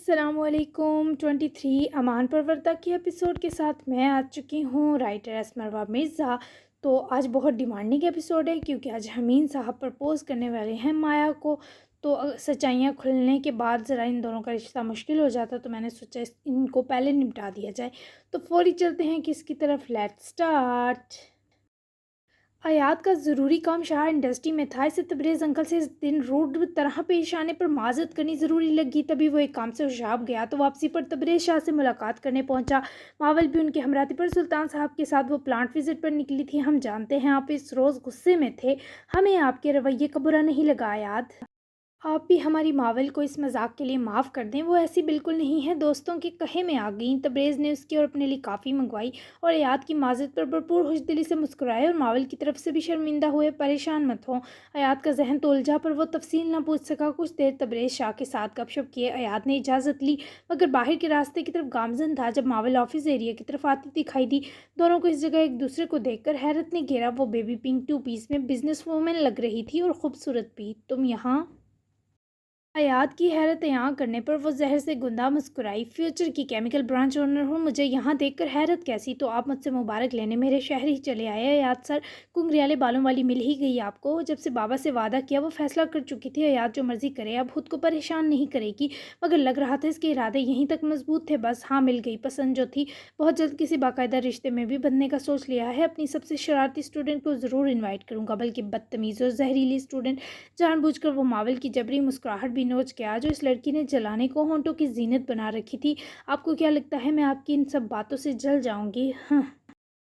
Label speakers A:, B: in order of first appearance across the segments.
A: السلام علیکم 23 امان پروردہ کی ایپیسوڈ کے ساتھ میں آ چکی ہوں رائٹر اسمروا مرزا۔ تو آج بہت ڈیمانڈنگ ایپیسوڈ ہے کیونکہ آج حمین صاحب پرپوز کرنے والے ہیں مایا کو۔ تو سچائیاں کھلنے کے بعد ذرا ان دونوں کا رشتہ مشکل ہو جاتا، تو میں نے سوچا ان کو پہلے نپٹا دیا جائے۔ تو فوری چلتے ہیں کہ اس کی طرف، لیٹ سٹارٹ۔ ایاد کا ضروری کام شاہ انڈسٹری میں تھا، اسے تبریز انکل سے اس دن روڈ طرح پیش آنے پر معذرت کرنی ضروری لگی۔ تبھی وہ ایک کام سے ہوشیاب گیا تو واپسی پر تبریز شاہ سے ملاقات کرنے پہنچا۔ ماول بھی ان کے ہمراہ تھی، پر سلطان صاحب کے ساتھ وہ پلانٹ وزٹ پر نکلی تھی۔ ہم جانتے ہیں آپ اس روز غصے میں تھے، ہمیں آپ کے رویے کا برا نہیں لگا ایاد۔ آپ بھی ہماری ماول کو اس مذاق کے لیے معاف کر دیں، وہ ایسی بالکل نہیں ہے، دوستوں کے کہے میں آ گئیں۔ تبریز نے اس کی اور اپنے لیے کافی منگوائی اور ایاد کی معذرت پر بھرپور خوش دلی سے مسکرائے اور ماول کی طرف سے بھی شرمندہ ہوئے۔ پریشان مت ہو، ایاد کا ذہن تو الجھا پر وہ تفصیل نہ پوچھ سکا۔ کچھ دیر تبریز شاہ کے ساتھ گپ شپ کیے ایاد نے اجازت لی، مگر باہر کے راستے کی طرف گامزن تھا۔ جب ماول آفس ایریا کی طرف آتی دکھائی دی، دونوں کو اس جگہ ایک دوسرے کو دیکھ کر حیرت نے گھیرا۔ وہ بیبی پنک ٹو پیس میں بزنس وومن لگ رہی تھی اور خوبصورت بھی۔ تم یہاں؟ ایاد کی حیرت عیاں کرنے پر وہ زہر سے گندہ مسکرائی۔ فیوچر کی کیمیکل برانچ اونر ہوں، مجھے یہاں دیکھ کر حیرت کیسی؟ تو آپ مجھ سے مبارک لینے میرے شہر ہی چلے آئے؟ ایاد سر، کنگریالے بالوں والی مل ہی گئی آپ کو۔ جب سے بابا سے وعدہ کیا وہ فیصلہ کر چکی تھی، ایاد جو مرضی کرے، اب خود کو پریشان نہیں کرے گی، مگر لگ رہا تھا اس کے ارادے یہیں تک مضبوط تھے۔ بس ہاں، مل گئی پسند جو تھی۔ بہت جلد کسی باقاعدہ رشتے میں بھی بندنے کا سوچ لیا ہے۔ اپنی سب سے شرارتی اسٹوڈنٹ کو ضرور انوائٹ کروں گا، بلکہ بدتمیز اور زہریلی اسٹوڈنٹ۔ جان بوجھ کر وہ ماول کی جبری مسکراہٹ بھی نوچ گیا جو اس لڑکی نے جلانے کو ہونٹوں کی زینت بنا رکھی تھی۔ آپ کو کیا لگتا ہے میں آپ کی ان سب باتوں سے جل جاؤں گی؟ ہاں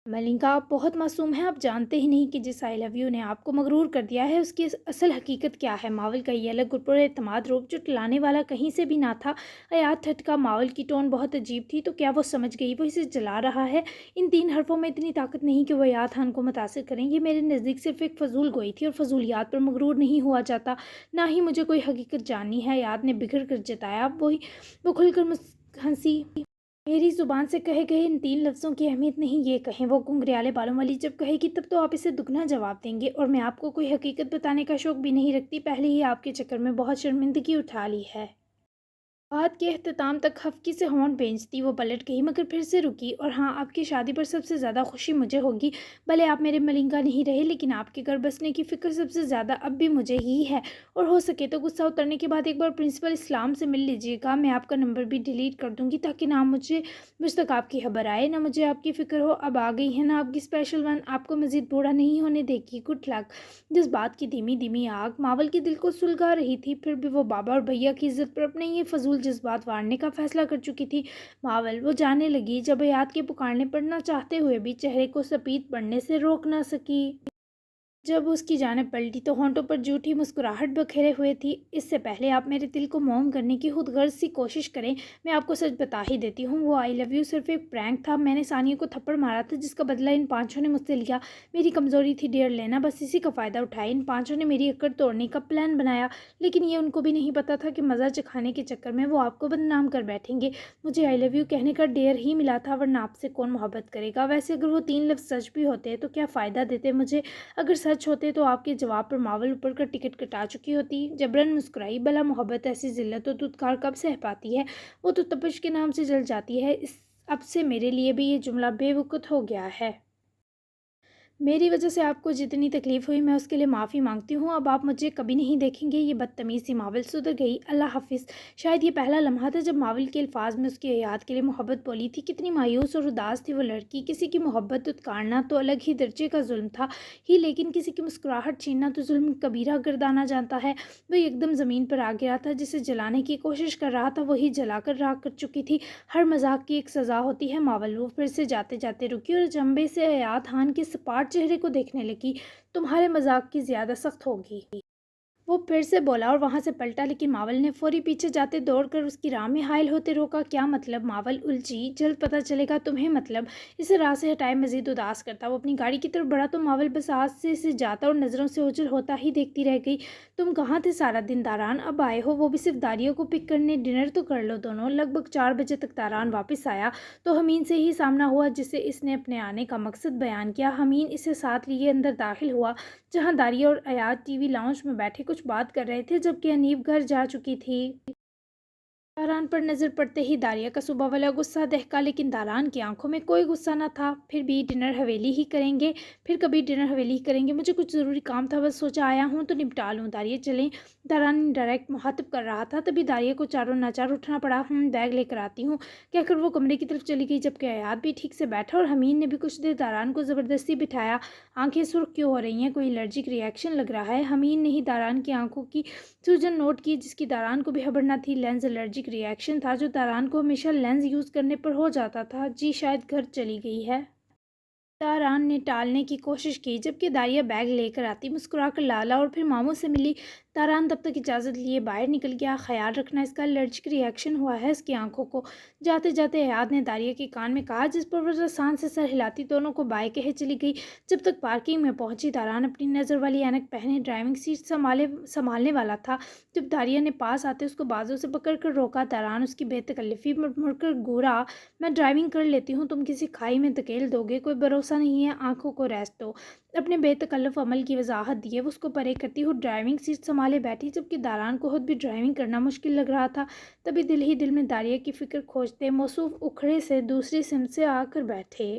A: ملنگا، آپ بہت معصوم ہیں، آپ جانتے ہی نہیں کہ جس آئی لو یو نے آپ کو مغرور کر دیا ہے اس کی اصل حقیقت کیا ہے۔ ماول کا یہ الگ پر اعتماد روپ جو ٹلانے والا کہیں سے بھی نہ تھا۔ ایاد ٹھٹکا۔ ماول کی ٹون بہت عجیب تھی۔ تو کیا وہ سمجھ گئی وہ اسے جلا رہا ہے؟ ان 3 حرفوں میں اتنی طاقت نہیں کہ وہ ایاد خان کو متاثر کریں۔ یہ میرے نزدیک صرف ایک فضول گوئی تھی، اور فضولیات پر مغرور نہیں ہوا جاتا، نہ ہی مجھے کوئی حقیقت جاننی ہے۔ ایاد نے بگڑ کر جتایا۔ وہ کھل کر ہنسی۔ میری زبان سے کہے گئے ان 3 لفظوں کی اہمیت نہیں، یہ کہیں۔ وہ گنگریالے بالوں والی جب کہے گی تب تو آپ اسے دگنا جواب دیں گے، اور میں آپ کو کوئی حقیقت بتانے کا شوق بھی نہیں رکھتی، پہلے ہی آپ کے چکر میں بہت شرمندگی اٹھا لی ہے۔ بات کے اختتام تک خفگی سے ہونٹ بھینجتی وہ پلٹ گئی، مگر پھر سے رکی۔ اور ہاں، آپ کی شادی پر سب سے زیادہ خوشی مجھے ہوگی، بھلے آپ میرے ملنگا نہیں رہے، لیکن آپ کے گھر بسنے کی فکر سب سے زیادہ اب بھی مجھے ہی ہے۔ اور ہو سکے تو غصہ اترنے کے بعد ایک بار پرنسپل اسلام سے مل لیجیے گا، میں آپ کا نمبر بھی ڈیلیٹ کر دوں گی تاکہ نہ مجھ تک آپ کی خبر آئے، نہ مجھے آپ کی فکر ہو۔ اب آ گئی ہے نا آپ کی اسپیشل ون، آپ کو مزید بوڑھا نہیں ہونے دے گی۔ Good luck. جذبات کی دھیمی دھیمی آگ ماول کے دل کو سلگا رہی تھی، پھر بھی وہ بابا اور بھیا کی عزت پر اپنے یہ فضول جذبات وارنے کا فیصلہ کر چکی تھی۔ ماول، وہ جانے لگی جب ایاد کے پکارنے پر نہ چاہتے ہوئے بھی چہرے کو سپید پڑنے سے روک نہ سکی۔ جب اس کی جانب پلٹی تو ہونٹوں پر جھوٹی مسکراہٹ بکھیرے ہوئے تھی۔ اس سے پہلے آپ میرے دل کو موم کرنے کی خود غرض سی کوشش کریں، میں آپ کو سچ بتا ہی دیتی ہوں، وہ آئی لو یو صرف ایک پرینک تھا۔ میں نے ثانیہ کو تھپڑ مارا تھا جس کا بدلہ ان 5 نے مجھ سے لیا۔ میری کمزوری تھی ڈیئر لینا، بس اسی کا فائدہ اٹھایا ان 5 نے میری اکڑ توڑنے کا پلان بنایا، لیکن یہ ان کو بھی نہیں پتا تھا کہ مزہ چکھانے کے چکر میں وہ آپ کو بدنام کر بیٹھیں گے۔ مجھے آئی لو یو کہنے کا ڈیئر ہی ملا تھا، ورنہ آپ سے کون محبت کرے گا؟ ویسے اگر وہ 3 لفظ سچ بھی ہوتے تو کیا فائدہ دیتے مجھے؟ اگر سچ ہوتے تو آپ کے جواب پر ماول اوپر کا ٹکٹ کٹا چکی ہوتی۔ جبرن مسکرائی۔ بھلا محبت ایسی ذلت و دھتکار کب سہ پاتی ہے؟ وہ تو تپش کے نام سے جل جاتی ہے۔ اب سے میرے لیے بھی یہ جملہ بے وقت ہو گیا ہے۔ میری وجہ سے آپ کو جتنی تکلیف ہوئی میں اس کے لیے معافی مانگتی ہوں، اب آپ مجھے کبھی نہیں دیکھیں گے۔ یہ بدتمیز سی ماول سدھر گئی۔ اللہ حافظ۔ شاید یہ پہلا لمحہ تھا جب ماول کے الفاظ میں اس کی ایاد کے لیے محبت بولی تھی۔ کتنی مایوس اور اداس تھی وہ لڑکی۔ کسی کی محبت دھتکارنا تو الگ ہی درجے کا ظلم تھا ہی، لیکن کسی کی مسکراہٹ چھیننا تو ظلم کبیرہ گردانا جانتا ہے۔ وہ ایک دم زمین پر آ گرا تھا، جسے جلانے کی کوشش کر رہا تھا وہی جلا کر راکھ کر چکی تھی۔ ہر مذاق کی ایک سزا ہوتی ہے ماول۔ وہ پھر سے جاتے جاتے رکی اور اچنبھے سے ایاد خان کے سپاٹ چہرے کو دیکھنے لگی۔ تمہارے مذاق کی زیادہ سخت ہوگی، وہ پھر سے بولا اور وہاں سے پلٹا، لیکن ماول نے فوری پیچھے جاتے دوڑ کر اس کی راہ میں حائل ہوتے روکا۔ کیا مطلب؟ ماول الجھی۔ جلد پتہ چلے گا تمہیں مطلب۔ اسے راہ سے ہٹائے مزید اداس کرتا وہ اپنی گاڑی کی طرف بڑھا تو ماول بس آس سے اسے جاتا اور نظروں سے اوجھل ہوتا ہی دیکھتی رہ گئی۔ تم کہاں تھے سارا دن داران؟ اب آئے ہو، وہ بھی صرف داریوں کو پک کرنے؟ ڈنر تو کر لو دونوں۔ لگ بھگ 4 بجے تک داران واپس آیا تو حمین سے ہی سامنا ہوا جسے اس نے اپنے آنے کا مقصد بیان کیا۔ حمین اسے ساتھ لیے اندر داخل ہوا جہاں داریہ اور ایاد ٹی وی لاؤنج میں بیٹھے کچھ بات کر رہے تھے، جبکہ انیب گھر جا چکی تھی۔ दारान पर नज़र पड़ते ही दारिया का सुबह वाला गुस्सा दहका, लेकिन दारान की आंखों में कोई गुस्सा न था। फिर भी डिनर हवेली ही करेंगे, फिर कभी डिनर हवेली ही करेंगे, मुझे कुछ ज़रूरी काम था, बस सोचा आया हूँ तो निपटा लूँ। दारिया चलें, दारान डायरेक्ट मुखातिब कर रहा था, तभी दारिया को चारों नाचार उठना पड़ा। बैग लेकर आती हूँ कहकर वो कमरे की तरफ चली गई, जबकि अयाद भी ठीक से बैठा और हमीन ने भी कुछ देर दारान को ज़बरदस्ती बिठाया। आंखें सुर्ख क्यों हो रही हैं, कोई एलर्जिक रिएक्शन लग रहा है। हमीन ने ही दारान की आंखों की सूजन नोट की, जिसकी दारान को भी खबर न थी। लेंस एलर्जिक रिएक्शन था जो दारान को हमेशा लेंस यूज़ करने पर हो जाता था। जी शायद घर चली गई है। दारान ने टालने की कोशिश की, जबकि दारिया बैग लेकर आती मुस्कुराकर लाला और फिर मामू से मिली। दारान तब तक इजाज़त लिए बाहर निकल गया। ख्याल रखना, इसका एलर्जिक रिएक्शन हुआ है इसकी आंखों को। जाते जाते हयात ने दारिया के कान में कहा, जिस पर वह आसान से सर हिलाती दोनों को बाय कहे चली गई। जब तक पार्किंग में पहुंची, दारान अपनी नज़र वाली ऐनक पहने ड्राइविंग सीट संभालने वाला था। जब दारिया ने पास आते उसको बाजू से पकड़ कर रोका। दारान उसकी बेतकल्लफ़ी में मुड़कर घूरा। मैं ड्राइविंग कर लेती हूँ, तुम किसी खाई में धकेल दोगे, कोई भरोसा नहीं है, आंखों को रेस्ट दो। अपने बेतकल्लफ अमल की वजाहत दिए वो उसको परे करती हुई ड्राइविंग सीट संभाले बैठी, जबकि दारान को खुद भी ड्राइविंग करना मुश्किल लग रहा था। तभी दिल ही दिल में दारिया की फ़िक्र खोजते मौसूफ उखड़े से दूसरी सिमत से आकर बैठे।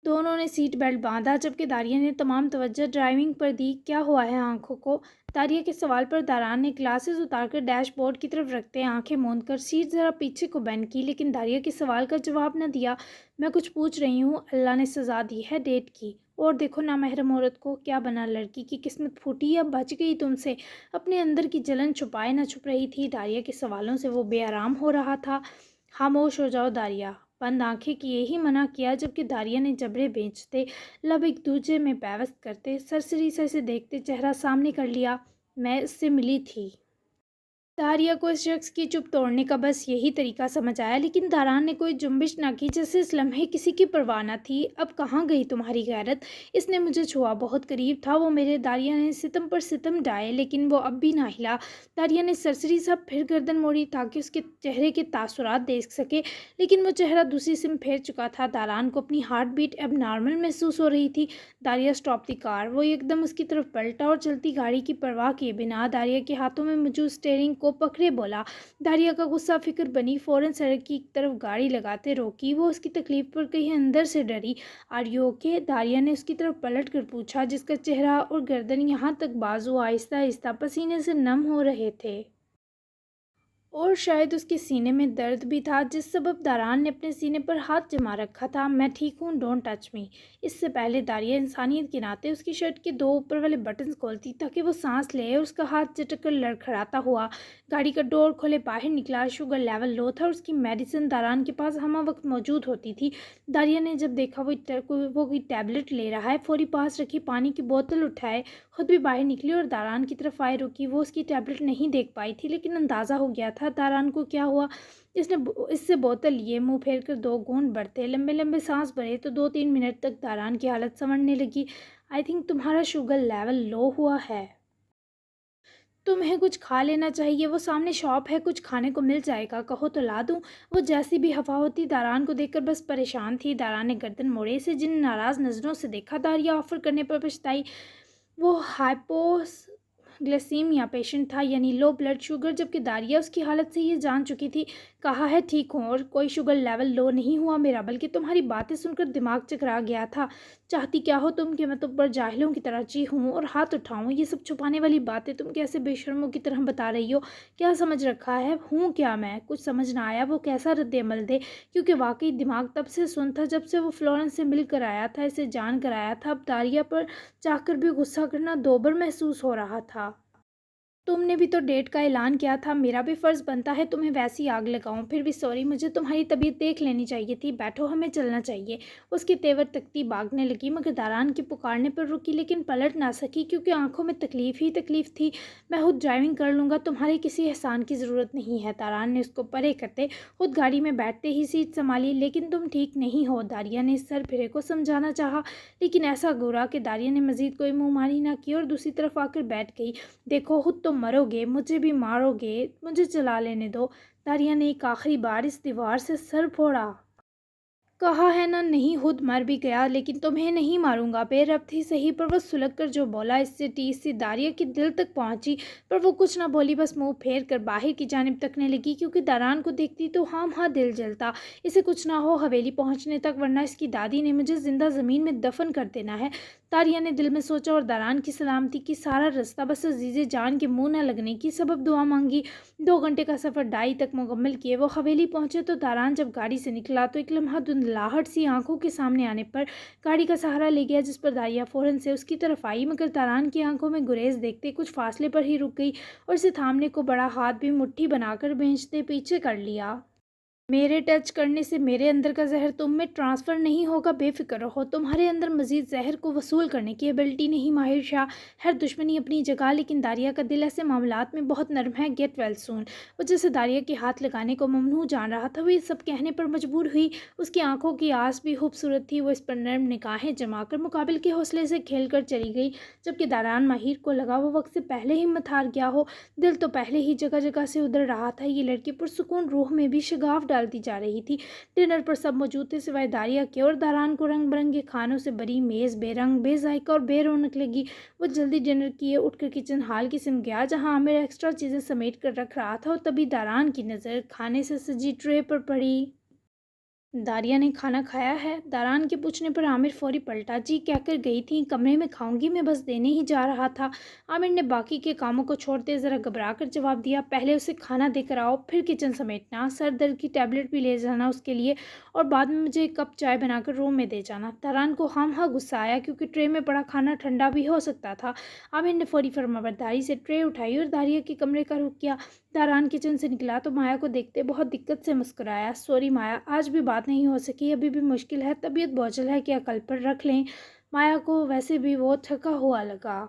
A: दोनों ने सीट बेल्ट बांधा, जबकि दारिया ने तमाम तवज्जो ड्राइविंग पर दी। क्या हुआ है आंखों को? दारिया के सवाल पर दारान ने ग्लासेस उतारकर डैशबोर्ड की तरफ रखते आंखें मूंद कर सीट ज़रा पीछे को बेंड की, लेकिन दारिया के सवाल का जवाब न दिया। मैं कुछ पूछ रही हूँ, अल्लाह ने सज़ा दी है डेट की। और देखो नामहरम औरत को, क्या बना, लड़की की किस्मत फूटी या बच गई तुमसे? अपने अंदर की जलन छुपाए न छुप रही थी। दारिया के सवालों से वो बेआराम हो रहा था। खामोश हो जाओ दारिया, बंद आंखें किए ही मना किया, जबकि दारिया ने जबड़े बेचते लब एक दूजे में पैवस्त करते सरसरी से देखते चेहरा सामने कर लिया। मैं इससे मिली थी। दारिया को इस शख्स की चुप तोड़ने का बस यही तरीका समझ आया, लेकिन दारान ने कोई जुम्बिश ना की, जैसे इस लम्हे किसी की परवाह न थी। अब कहाँ गई तुम्हारी गैरत? इसने मुझे छुआ, बहुत करीब था वो मेरे। दारिया ने सितम पर सितम डाए, लेकिन वो अब भी ना हिला। दारिया ने सरसरी सा फिर गर्दन मोड़ी ताकि उसके चेहरे के तासुरात देख सके, लेकिन वो चेहरा दूसरी सिम फेर चुका था। दारान को अपनी हार्ट बीट अब नॉर्मल महसूस हो रही थी। दारिया स्टॉप दी कार। वो एकदम उसकी तरफ पलटा और चलती गाड़ी की परवाह किए बिना दारिया के हाथों में मौजूद स्टीयरिंग को पकड़े बोला। दारिया का गुस्सा फिक्र बनी फ़ौरन सड़क की तरफ गाड़ी लगाते रोकी। वो उसकी तकलीफ पर कहीं अंदर से डरी। Are you okay? दारिया ने उसकी तरफ पलट कर पूछा, जिसका चेहरा और गर्दन यहाँ तक बाजू आहिस्ता आहिस्ता पसीने से नम हो रहे थे। और शायद उसके सीने में दर्द भी था, जिस सबब दारान ने अपने सीने पर हाथ जमा रखा था। मैं ठीक हूँ, डोंट टच मी। इससे पहले दारिया इंसानियत के नाते उसकी शर्ट के दो ऊपर वाले बटन्स खोलती ताकि वो सांस ले, और उसका हाथ झटक कर लड़खड़ाता हुआ गाड़ी का डोर खोले बाहर निकला। शुगर लेवल लो था और उसकी मेडिसिन दारान के पास हमा वक्त मौजूद होती थी। दारिया ने जब देखा वो कोई टैबलेट ले रहा है, फौरी पास रखी पानी की बोतल उठाए, खुद भी बाहर निकली और दारान की तरफ आए रुकी। वो उसकी टैबलेट नहीं देख पाई थी, लेकिन अंदाज़ा हो गया था दारान को क्या हुआ। इससे बोतल लिए मुंह फेर कर दो घूंट बढ़ते, लंबे लंबे सांस भरे तो 2-3 मिनट तक दारान की हालत संवरने लगी। आई थिंक तुम्हारा शुगर लेवल लो हुआ है, तुम्हें कुछ खा लेना चाहिए। वो सामने शॉप है, कुछ खाने को मिल जाएगा, कहो तो ला दूं। वो जैसी भी हवा होती दारान को देखकर बस परेशान थी। दारान ने गर्दन मोड़े से जिन नाराज़ नज़रों से देखा, दारिया ऑफर करने पर पछताई। वो हाइपोस ग्लिसीमिया पेशेंट था, यानी लो ब्लड शुगर, जबकि दारिया उसकी हालत से ये जान चुकी थी। कहा है ठीक हूँ, और कोई शुगर लेवल लो नहीं हुआ मेरा, बल्कि तुम्हारी बातें सुनकर दिमाग चकरा गया था। चाहती क्या हो तुम कि मैं तुम पर जाहिलों की तरह चीखूं और हाथ उठाऊं? ये सब छुपाने वाली बातें तुम कैसे बेशर्मों की तरह बता रही हो? क्या समझ रखा है हूँ क्या मैं? कुछ समझ ना आया वो कैसा रद्द-ए-अमल दे, क्योंकि वाकई दिमाग तब से सुन था जब से वो फ्लोरेंस से मिल कर आया था, इसे जान कर आया था। अब दारिया पर चाहकर भी गुस्सा करना दोबर महसूस हो रहा था। तुमने भी तो डेट का ऐलान किया था, मेरा भी फ़र्ज़ बनता है तुम्हें वैसी आग लगाऊं। फिर भी सॉरी, मुझे तुम्हारी तबीयत देख लेनी चाहिए थी। बैठो, हमें चलना चाहिए। उसकी तेवर तकती भागने लगी, मगर दारान के पुकारने पर रुकी, लेकिन पलट ना सकी क्योंकि आंखों में तकलीफ़ ही तकलीफ़ थी। मैं खुद ड्राइविंग कर लूँगा, तुम्हारे किसी एहसान की ज़रूरत नहीं है। दारान ने उसको परे करते खुद गाड़ी में बैठते ही सीट संभाली। लेकिन तुम ठीक नहीं हो, दारिया ने सर फिरे को समझाना चाहा, लेकिन ऐसा घूरा कि दारिया ने मज़ीद कोई मुँहमारी ना की और दूसरी तरफ आकर बैठ गई। देखो, खुद तो मरोगे, मुझे भी मारोगे, मुझे चला लेने दो। दारिया ने एक आखिरी बार इस दीवार से सर फोड़ा। कहा है ना, नहीं खुद मर भी गया लेकिन तुम्हें नहीं मारूंगा। बेरब थी सही पर वो सुलग कर जो बोला, इससे टीस सी दारिया के दिल तक पहुंची, पर वो कुछ ना बोली, बस मुंह फेर कर बाहर की जानिब तकने लगी, क्योंकि दारान को देखती तो हाँ दिल जलता। इसे कुछ ना हो हवेली पहुंचने तक, वरना इसकी दादी ने मुझे जिंदा ज़मीन में दफन कर देना है। दारिया ने दिल में सोचा और दारान की सलामती की सारा रास्ता बस अजीज़े जान के मुंह न लगने की सबब दुआ मांगी। 2 घंटे का सफ़र डाई तक मुकम्मल किए वो हवेली पहुंचे तो दारान जब गाड़ी से निकला तो एक लम्हा धुंधलाहट सी आंखों के सामने आने पर गाड़ी का सहारा ले गया, जिस पर दारिया फ़ौरन से उसकी तरफ आई, मगर दारान की आंखों में गुरेज देखते कुछ फासले पर ही रुक गई और इसे थामने को बड़ा हाथ भी मुट्ठी बनाकर बेंचते पीछे कर लिया। मेरे टच करने से मेरे अंदर का जहर तुम में ट्रांसफ़र नहीं होगा, बेफिक्र रहो। तुम्हारे अंदर मज़ीद जहर को वसूल करने की एबिलिटी नहीं माहिर शाह। हर दुश्मनी अपनी जगह, लेकिन दारिया का दिल ऐसे मामलात में बहुत नरम है। Get well soon. वो जैसे दारिया के हाथ लगाने को ममनू जान रहा था, वो ये सब कहने पर मजबूर हुई। उसकी आंखों की आस भी खूबसूरत थी। वो इस पर नरम निगाहें जमाकर मुकाबिल के हौसले से खेल कर चली गई, जबकि दारान माहिर को लगा वो वक्त से पहले ही हिम्मत हार गया हो। दिल तो पहले ही जगह जगह से उधर रहा था। ये लड़की पुरसुकून रूह में भी शगाफ डालती जा रही थी। डिनर पर सब मौजूद थे सिवाय दारिया के, और दारान को रंग बिरंगे खानों से भरी मेज़ बेरंग बेजायका और बेरौनक लगी। वो जल्दी डिनर किए उठकर किचन हॉल की सिम गया, जहां आमिर एक्स्ट्रा चीज़ें समेट कर रख रहा था, और तभी दारान की नज़र खाने से सजी ट्रे पर पड़ी। दारिया ने खाना खाया है? दारान के पूछने पर आमिर फौरी पलटा। जी कहकर गई थी, कमरे में खाऊंगी, मैं बस देने ही जा रहा था। आमिर ने बाकी के कामों को छोड़ते ज़रा घबरा कर जवाब दिया, पहले उसे खाना देकर आओ, फिर किचन समेटना, सर दर्द की टैबलेट भी ले जाना उसके लिए, और बाद में मुझे एक कप चाय बनाकर रूम में दे जाना। दारान को हाँ गुस्सा आया, क्योंकि ट्रे में पड़ा खाना ठंडा भी हो सकता था। आमिर ने फौरी फरमाबरदारी से ट्रे उठाई और दारिया के कमरे का रुख किया। दारान किचन से निकला तो माया को देखते बहुत दिक्कत से मुस्कुराया। सॉरी माया, आज भी बात नहीं हो सकी, अभी भी मुश्किल है, तबीयत बोझल है, क्या कल पर रख लें? माया को वैसे भी वो थका हुआ लगा।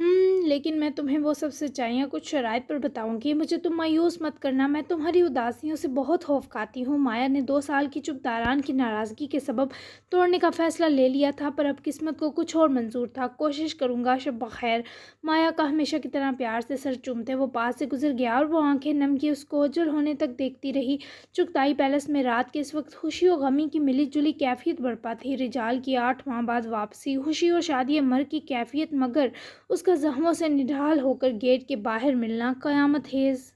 A: लेकिन मैं तुम्हें वो सब सच्चाइयाँ कुछ शराइत पर बताऊंगी, मुझे तुम मायूस मत करना, मैं तुम्हारी उदासियों से बहुत खौफ खाती हूँ। माया ने 2 साल की चुप दारान की नाराज़गी के सबब तोड़ने का फैसला ले लिया था, पर अब किस्मत को कुछ और मंजूर था। कोशिश करूँगा, शब बखैर। माया का हमेशा की तरह प्यार से सर चूमते वो पास से गुजर गया, और वो आंखें नम की उसको ओझल होने तक देखती रही। चुगताई पैलेस में रात के इस वक्त खुशी और गमी की मिली जुली कैफियत बरपा थी। रिजाल की 8 माह बाद वापसी, खुशी और शादी मर की कैफियत, मगर उसका जख्मों से निढाल होकर गेट के बाहर मिलना कयामत हेज़।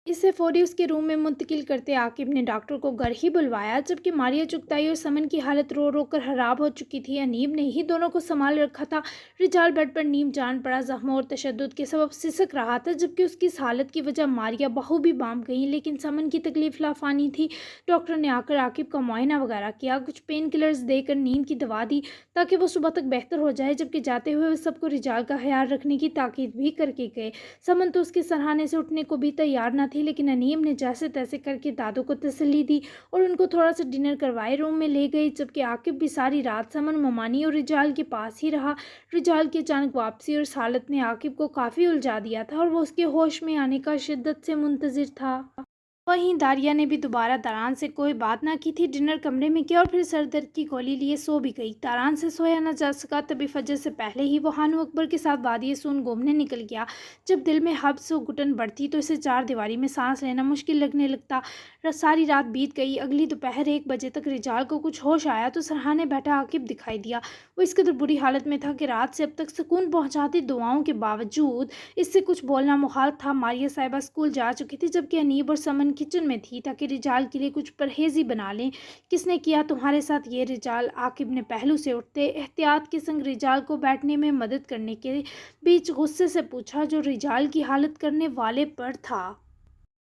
A: इसे फौरी उसके रूम में मुंतकिल करते आकिब ने डॉक्टर को घर ही बुलवाया, जबकि मारिया चुगताई और समन की हालत रो रो कर खराब हो चुकी थी। अनीब ने ही दोनों को संभाल रखा था। रिजाल बेड पर नीम जान पड़ा, जख्मों और तशद्दुद के सबब सिसक रहा था, जबकि उसकी इस हालत की वजह मारिया बहू भी बाम गई, लेकिन समन की तकलीफ लाफानी थी। डॉक्टर ने आकर आकिब का मुआयना वगैरह किया, कुछ पेन किलर्स देकर नींद की दवा दी ताकि वो सुबह तक बेहतर हो जाए, जबकि जाते हुए वे सबको रिजाल का ख्याल रखने की ताकीद भी करके गए। समन तो उसके सराहने से उठने को भी तैयार न थी, लेकिन अनीम ने जैसे तैसे करके दादू को तसल्ली दी और उनको थोड़ा सा डिनर करवाए रूम में ले गई, जबकि आकिब भी सारी रात समन, ममानी और रिजाल के पास ही रहा। रिजाल की अचानक वापसी और इस हालत ने आकिब को काफ़ी उलझा दिया था, और वो उसके होश में आने का शिद्दत से मुंतज़िर था। वहीं दारिया ने भी दोबारा दारान से कोई बात ना की थी। डिनर कमरे में किया और फिर सर दर्द की गोली लिए सो भी गई। दारान से सोया न जा सका, तभी फजर से पहले ही वो हानू अकबर के साथ वादी सून घूमने निकल गया। जब दिल में हब्स और घुटन बढ़ती तो इसे 4 दीवारी में सांस लेना मुश्किल लगने लगता। सारी रात बीत गई। अगली दोपहर 1 बजे तक रिजाल को कुछ होश आया तो सरहाने बैठा आकिब दिखाई दिया। वो इस कदर बुरी हालत में था कि रात से अब तक सुकून पहुँचाती दुआओं के बावजूद इससे कुछ बोलना मुहाल था। मारिया साहिबा स्कूल जा चुकी थी, जबकि अनीब और समन किचन में थी ताकि रिजाल के लिए कुछ परहेजी बना लें। किसने किया तुम्हारे साथ ये? रिजाल आकिब ने पहलू से उठते एहतियात के संग रिजाल को बैठने में मदद करने के बीच गुस्से से पूछा, जो रिजाल की हालत करने वाले पर था।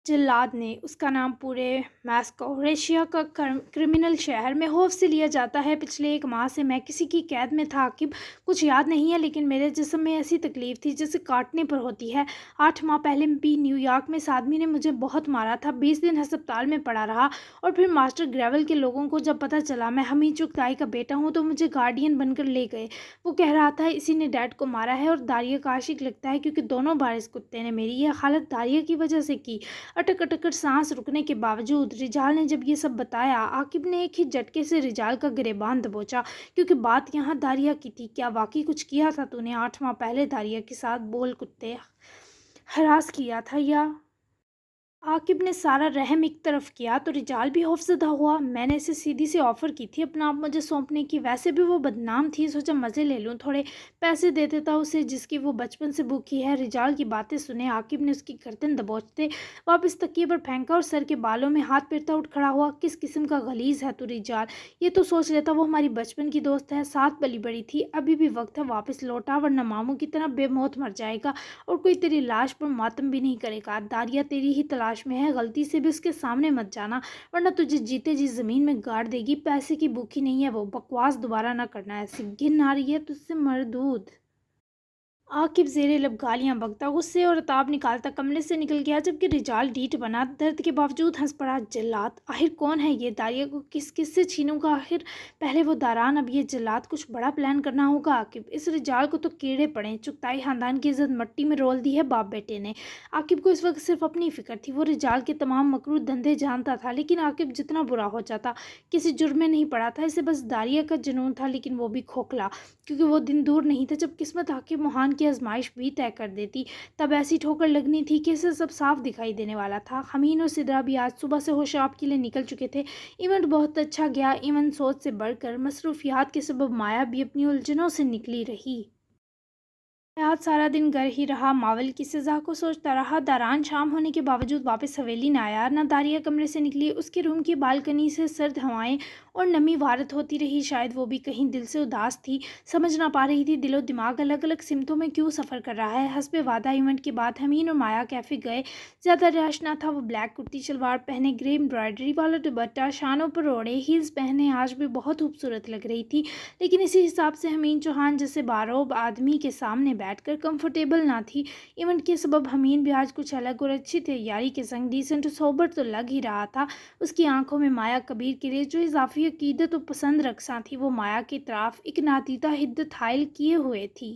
A: जल्लाद ने। उसका नाम पूरे मॉस्को रशिया का क्रिमिनल शहर में खौफ से लिया जाता है। पिछले 1 माह से मैं किसी की कैद में था आकिब, कुछ याद नहीं है, लेकिन मेरे जिस्म में ऐसी तकलीफ थी जैसे काटने पर होती है। 8 माह पहले भी न्यूयॉर्क में इस आदमी ने मुझे बहुत मारा था। 20 दिन अस्पताल में पड़ा रहा, और फिर मास्टर ग्रेवल के लोगों को जब पता चला मैं हमीद चुगताई का बेटा हूँ तो मुझे गार्डियन बनकर ले गए। वो कह रहा था इसी ने डैड को मारा है, और दारिया का आशिक लगता है, क्योंकि दोनों बार इस कुत्ते ने मेरी यह हालत दारिया की वजह से की। अटक अटक कर सांस रुकने के बावजूद रिजाल ने जब ये सब बताया, आकिब ने एक ही झटके से रिजाल का गिरेबान दबोचा, क्योंकि बात यहाँ दारिया की थी। क्या वाकई कुछ किया था तूने? 8 माह पहले दारिया के साथ बोल कुत्ते हरास किया था, या आकिब ने सारा रहम एक तरफ किया तो रिजाल भी खौफज़दा हुआ। मैंने इसे सीधी सी ऑफ़र की थी अपना आप मुझे सौंपने की, वैसे भी वो बदनाम थी, सोचा मज़े ले लूँ, थोड़े पैसे दे देता उसे जिसकी वो बचपन से भूखी है। रिजाल की बातें सुने आकिब ने उसकी गर्दन दबोचते वापस तकिए पर फेंका और सर के बालों में हाथ फेरता उठ खड़ा हुआ। किस किस्म का गलीज़ है तू रिजाल, ये तो सोच लेता वो हमारी बचपन की दोस्त है, साथ पली बड़ी थी, अभी भी वक्त है, वापस लौटा वरना मामू की तरह बेमौत मर जाएगा और कोई तेरी लाश पर मातम भी नहीं करेगा। दारिया तेरी ही तलाश में है, गलती से भी उसके सामने मत जाना वरना तुझे जीते जी ज़मीन में गाड़ देगी। पैसे की भूखी नहीं है वो, बकवास दोबारा ना करना, ऐसी घिन आ रही है तुझसे मरदूद। आकिब ज़ेरे लब गालियाँ बकता गुस्से और ताब निकालता कमरे से निकल गया जबकि रिजाल डीठ बना दर्द के बावजूद हंस पड़ा। जल्लाद आखिर कौन है ये, दारिया को किस किस से छीनूंगा आखिर, पहले वो दारान अब ये जल्लाद, कुछ बड़ा प्लान करना होगा आकिब। इस रिजाल को तो कीड़े पड़े, चुगताई खानदान की इज्जत मट्टी में रोल दी है बाप बेटे ने। आकिब को इस वक्त सिर्फ अपनी फिक्र थी, वो रिजाल के तमाम मकरूह धंधे जानता था लेकिन आकिब जितना बुरा हो जाता किसी जुर्म में नहीं पड़ा था, इसे बस दारिया का जुनून था लेकिन वो भी खोखला, क्योंकि वो दिन दूर नहीं था जब किस्मत आकिब मोहान की आजमाइश भी तय कर देती। तब ऐसी ठोकर लगनी थी कि इसे सब साफ दिखाई देने वाला था। हमीन और सिदरा भी आज सुबह से होशाब के लिए निकल चुके थे। इवेंट बहुत अच्छा गया, इवेंट सोच से बढ़कर मसरूफियात के सबब माया भी अपनी उलझनों से निकली रही। आज सारा दिन घर ही रहा, मावल की सज़ा को सोचता रहा। दारान शाम होने के बावजूद वापस हवेली न आया, न दारिया कमरे से निकली। उसके रूम की बालकनी से सर्द हवाएं और नमी वारद होती रही, शायद वो भी कहीं दिल से उदास थी, समझ ना पा रही थी दिलो दिमाग अलग अलग सिमतों में क्यों सफ़र कर रहा है। हस्बे वादा इवेंट के बाद हमीन और माया कैफ़े गए। ज़्यादा रश ना था, वो ब्लैक कुर्ती शलवार पहने, ग्रे एम्ब्रॉयडरी वाला दुपट्टा शानों पर ओढ़े, हील्स पहने आज भी बहुत खूबसूरत लग रही थी। लेकिन इसी हिसाब से हमीन चौहान जैसे बारोब आदमी के सामने बैठकर कंफर्टेबल ना थी। इवेंट के सबब हमीन भी आज कुछ अलग और अच्छी तैयारी के संग डिसेंट और सोबर तो लग ही रहा था। उसकी आंखों में माया कबीर के लिए जो इजाफी अकीदत और पसंद रखसा थी, वो माया की तरफ एक नातीता हिद्दत हायल किए हुए थी।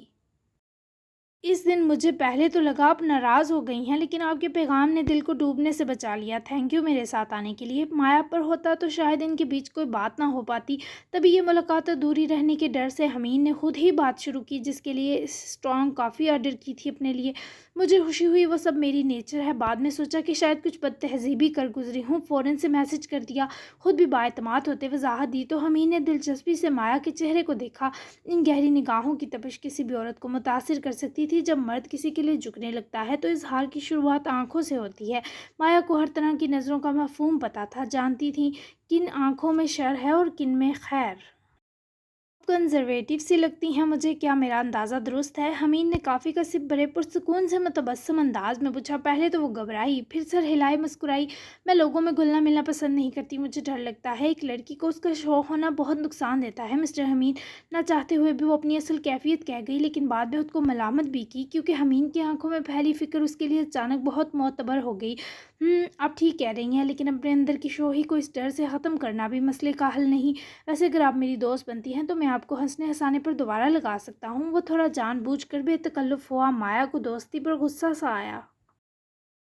A: इस दिन मुझे पहले तो लगा आप नाराज़ हो गई हैं, लेकिन आपके पैगाम ने दिल को डूबने से बचा लिया। थैंक यू मेरे साथ आने के लिए। माया पर होता तो शायद इनके बीच कोई बात ना हो पाती। तभी ये मुलाकात अधूरी रहने के डर से हमीन ने खुद ही बात शुरू की, जिसके लिए स्ट्रॉन्ग कॉफ़ी ऑर्डर की थी अपने लिए। मुझे खुशी हुई वो सब मेरी नेचर है। बाद में सोचा कि शायद कुछ बदतहजीबी कर गुजरी हूँ, फ़ौरन से मैसेज कर दिया। खुद भी बाएतमाद होते वजाहत दी तो हमीन ने दिलचस्पी से माया के चेहरे को देखा। इन गहरी निगाहों की तपिश किसी भी औरत को मुतासिर कर सकती थी। जब मर्द किसी के लिए झुकने लगता है तो इजहार की शुरुआत आंखों से होती है। माया को हर तरह की नज़रों का मफहूम पता था, जानती थी किन आंखों में शर है और किन में खैर। कंजर्वेटिव सी लगती हैं मुझे, क्या मेरा अंदाज़ा दुरुस्त है? हमीन ने काफ़ी का सिप भरे पुरसकून से मुतबस्सम अंदाज में पूछा। पहले तो वो घबराई, फिर सर हिलाए मुस्कुराई। मैं लोगों में घुलना मिलना पसंद नहीं करती, मुझे डर लगता है एक लड़की को उसका शौक होना बहुत नुकसान देता है मिस्टर हमीन। ना चाहते हुए भी वो अपनी असल कैफियत कह गई, लेकिन बाद में उसको मलामत भी की क्योंकि हमीन की आंखों में फैली फ़िक्र उसके लिए अचानक बहुत मोतबर हो गई। आप ठीक कह रही हैं, लेकिन अपने अंदर की शोही को इस डर से ख़त्म करना भी मसले का हल नहीं। वैसे अगर आप मेरी दोस्त बनती हैं तो मैं आपको हंसने हंसाने पर दोबारा लगा सकता हूँ। वो थोड़ा जानबूझकर बेतकल्लुफ़ हुआ। माया को दोस्ती पर गुस्सा सा आया।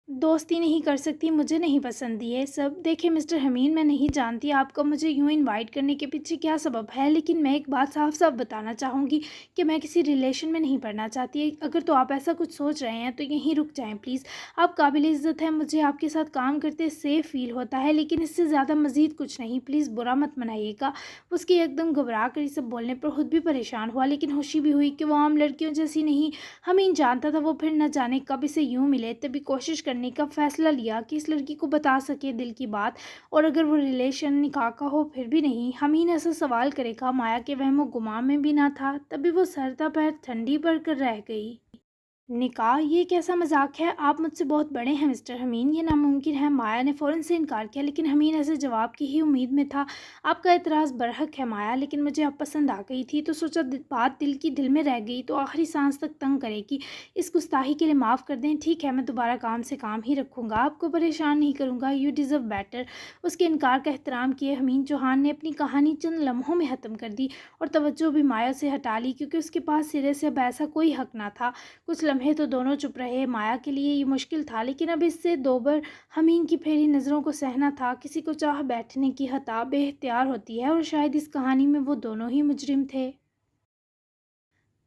A: दोस्ती नहीं कर सकती, मुझे नहीं पसंद ये सब। देखिए मिस्टर हमीन, मैं नहीं जानती आपका मुझे यूँ इनवाइट करने के पीछे क्या सबब है, लेकिन मैं एक बात साफ साफ बताना चाहूँगी कि मैं किसी रिलेशन में नहीं पड़ना चाहती। अगर तो आप ऐसा कुछ सोच रहे हैं तो यहीं रुक जाएं प्लीज़। आप काबिल इज़्ज़त हैं, मुझे आपके साथ काम करते सेफ़ फील होता है, लेकिन इससे ज़्यादा मज़ीद कुछ नहीं। प्लीज़ बुरा मत मनाइएगा। उसकी एकदम घबरा कर ये सब बोलने पर खुद भी परेशान हुआ, लेकिन खुशी भी हुई कि वो आम लड़कियों जैसी नहीं। हमीन जानता था वो फिर न जाने कब इसे यूँ मिले, तभी कोशिश करने का फ़ैसला लिया कि इस लड़की को बता सके दिल की बात। और अगर वो रिलेशन निकाह का हो फिर भी नहीं। हमीन ऐसा सवाल करेगा, माया के वहमो गुमा में भी ना था। तभी वो सरता पैर ठंडी पड़कर रह गई। निकाह, ये कैसा मजाक है? आप मुझसे बहुत बड़े हैं मिस्टर हमीन, ये नामुमकिन है। माया ने फ़ौरन से इनकार किया, लेकिन हमीन ऐसे जवाब की ही उम्मीद में था। आपका एतराज़ बरहक है माया, लेकिन मुझे आप पसंद आ गई थी तो सोचा बात दिल की दिल में रह गई तो आखिरी सांस तक तंग करेगी। इस गुस्ताखी के लिए माफ़ कर दें। ठीक है, मैं दोबारा काम से काम ही रखूँगा, आपको परेशान नहीं करूँगा। You deserve better. उसके इनकार का एहतराम किए हमीन चौहान ने अपनी कहानी चंद लम्हों में ख़त्म कर दी और तवज्जो भी माया से हटा ली, क्योंकि उसके पास सिरे से अब ऐसा कोई हक ना था। कुछ लम्हे तो दोनों चुप रहे। माया के लिए ये मुश्किल था, लेकिन अब इससे दोबर हमीन की फेरी नज़रों को सहना था। किसी को चाह बैठने की खता बेख्तियार होती है और शायद इस कहानी में वो दोनों ही मुजरिम थे।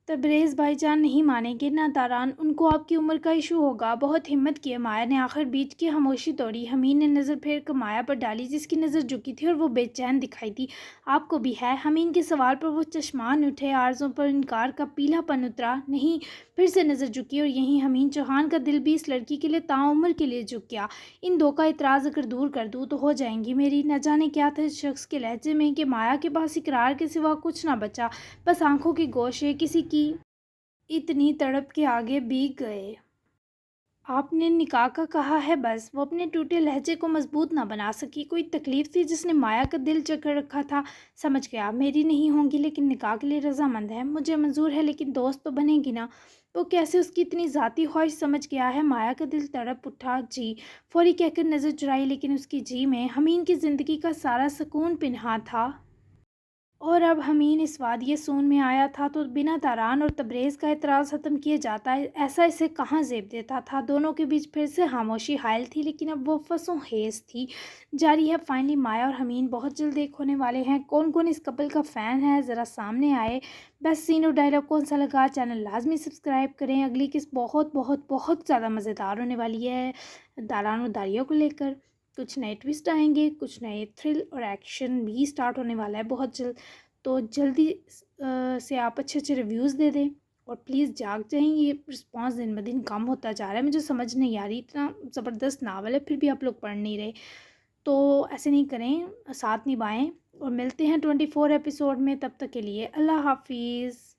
A: تبریز بھائی جان نہیں مانیں گے نہ داران، ان کو آپ کی عمر کا ایشو ہوگا۔ بہت ہمت کی مایا نے آخر بیچ کی خاموشی توڑی۔ حمید نے نظر پھیر کر مایا پر ڈالی جس کی نظر جھکی تھی اور وہ بے چین دکھائی دی۔ آپ کو بھی ہے؟ حمید کے سوال پر وہ چشمان اٹھے، آرزوں پر انکار کا پیلا پن اترا۔ نہیں۔ پھر سے نظر جھکی اور یہیں حمید چوہان کا دل بھی اس لڑکی کے لیے تعمر کے لیے جھک گیا۔ ان دو کا اعتراض اگر دور کر دوں تو ہو جائیں گی میری۔ نہ جانے کیا تھا اس شخص کے لہجے میں کہ مایا کے پاس اقرار کے سوا کچھ نہ بچا، بس آنکھوں کے گوشے کسی کی اتنی تڑپ کے آگے بھیگ گئے۔ آپ نے نکاح کا کہا ہے بس۔ وہ اپنے ٹوٹے لہجے کو مضبوط نہ بنا سکی۔ کوئی تکلیف تھی جس نے مایا کا دل جکڑ رکھا تھا؟ سمجھ گیا، میری نہیں ہوں گی لیکن نکاح کے لیے رضامند ہے۔ مجھے منظور ہے لیکن دوست تو بنے گی نا؟ وہ کیسے اس کی اتنی ذاتی خواہش سمجھ گیا ہے؟ مایا کا دل تڑپ اٹھا۔ جی فوری کہہ کر نظر چرائی، لیکن اس کی جی میں حمید کی زندگی کا سارا سکون پنہاں تھا۔ اور اب حمید اس وادی سون میں آیا تھا تو بنا تاران اور تبریز کا اعتراض ختم کیے جاتا، ایسا اسے کہاں زیب دیتا تھا؟ دونوں کے بیچ پھر سے خاموشی حائل تھی، لیکن اب وہ فسوں خیز تھی۔ جاری ہے فائنلی مایا اور حمید بہت جلد ایک ہونے والے ہیں۔ کون کون اس کپل کا فین ہے ذرا سامنے آئے۔ بیسٹ سین اور ڈائلاگ کون سا لگا؟ چینل لازمی سبسکرائب کریں۔ اگلی قسط بہت بہت بہت زیادہ مزیدار ہونے والی ہے داران اور داریوں کو لے کر۔ کچھ نئے ٹویسٹ آئیں گے، کچھ نئے تھرل اور ایکشن بھی سٹارٹ ہونے والا ہے بہت جلد، تو جلدی سے آپ اچھے اچھے ریویوز دے دیں اور پلیز جاگ جائیں۔ یہ رسپانس دن بدن کم ہوتا جا رہا ہے، مجھے سمجھ نہیں آ رہی، اتنا زبردست ناول ہے پھر بھی آپ لوگ پڑھ نہیں رہے، تو ایسے نہیں کریں، ساتھ نبھائیں اور ملتے ہیں 24 ایپیسوڈ میں۔ تب تک کے لیے اللہ حافظ۔